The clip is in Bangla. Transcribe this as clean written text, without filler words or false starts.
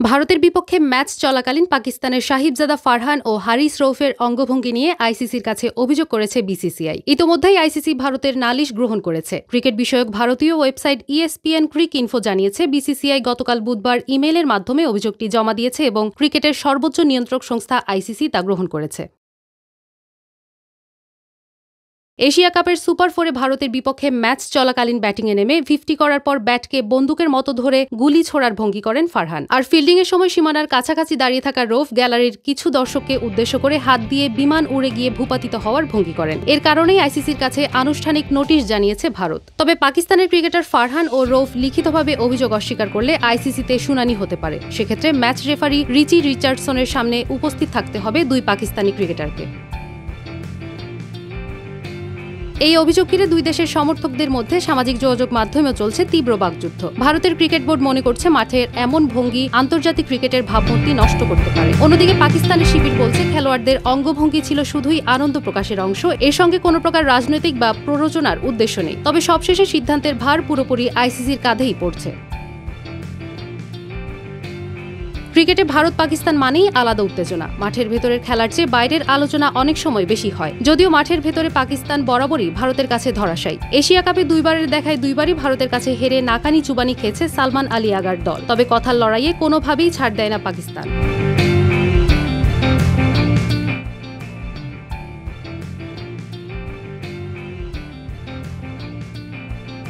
ভারতের বিপক্ষে ম্যাচ চলাকালীন পাকিস্তানের সাহিবজাদা ফারহান ও হারিস রৌফের অঙ্গভঙ্গি নিয়ে আইসিসির কাছে অভিযোগ করেছে বিসিসিআই। ইতোমধ্যেই আইসিসি ভারতের নালিশ গ্রহণ করেছে। ক্রিকেট বিষয়ক ভারতীয় ওয়েবসাইট ESPN ক্রিক ইনফো জানিয়েছে, বিসিসিআই গতকাল বুধবার ইমেইলের মাধ্যমে অভিযোগটি জমা দিয়েছে এবং ক্রিকেটের সর্বোচ্চ নিয়ন্ত্রক সংস্থা আইসিসি তা গ্রহণ করেছে। এশিয়া কাপের সুপার 4-এ ভারতের বিপক্ষে ম্যাচ চলাকালীন ব্যাটিংয়ে নেমে 50 করার পর ব্যাটকে বন্দুকের মতো ধরে গুলি ছোড়ার ভঙ্গি করেন ফারহান। আর ফিল্ডিংয়ের সময় সীমানার কাছাকাছি দাঁড়িয়ে থাকা রৌফ গ্যালারির কিছু দর্শককে উদ্দেশ্য করে হাত দিয়ে বিমান উড়ে গিয়ে ভূপাতিত হওয়ার ভঙ্গি করেন। এর কারণেই আইসিসির কাছে আনুষ্ঠানিক নোটিশ জানিয়েছে ভারত। তবে পাকিস্তানের ক্রিকেটার ফারহান ও রৌফ লিখিতভাবে অভিযোগ অস্বীকার করলে আইসিসিতে শুনানি হতে পারে। সেক্ষেত্রে ম্যাচ রেফারি রিচি রিচার্ডসনের সামনে উপস্থিত থাকতে হবে দুই পাকিস্তানি ক্রিকেটারকে। এই অভিযোগ ঘিরে দুই দেশের সমর্থকদের মধ্যে সামাজিক যোগাযোগ মাধ্যমেও চলছে তীব্র বাকযুদ্ধ। ভারতের ক্রিকেট বোর্ড মনে করছে মাঠের এমন ভঙ্গি আন্তর্জাতিক ক্রিকেটের ভাবমূর্তি নষ্ট করতে পারে। অন্যদিকে পাকিস্তানের শিবির বলছে খেলোয়াড়দের অঙ্গভঙ্গি ছিল শুধুই আনন্দ প্রকাশের অংশ, এর সঙ্গে কোনো প্রকার রাজনৈতিক বা প্ররোচনার উদ্দেশ্য নেই। তবে সবশেষে সিদ্ধান্তের ভার পুরোপুরি আইসিসির কাঁধেই পড়ছে। ক্রিকেটে ভারত পাকিস্তান মানেই আলাদা উত্তেজনা। মাঠের ভেতরের খেলার চেয়ে বাইরের আলোচনা অনেক সময় বেশি হয়। যদিও মাঠের ভেতরে পাকিস্তান বরাবরই ভারতের কাছে ধরাশায়ী। এশিয়া কাপে দুইবারের দেখায় দুইবারই ভারতের কাছে হেরে নাকানি চুবানি খেয়েছে সালমান আলী আগার দল। তবে কথার লড়াইয়ে কোনোভাবেই ছাড় দেয় না পাকিস্তান।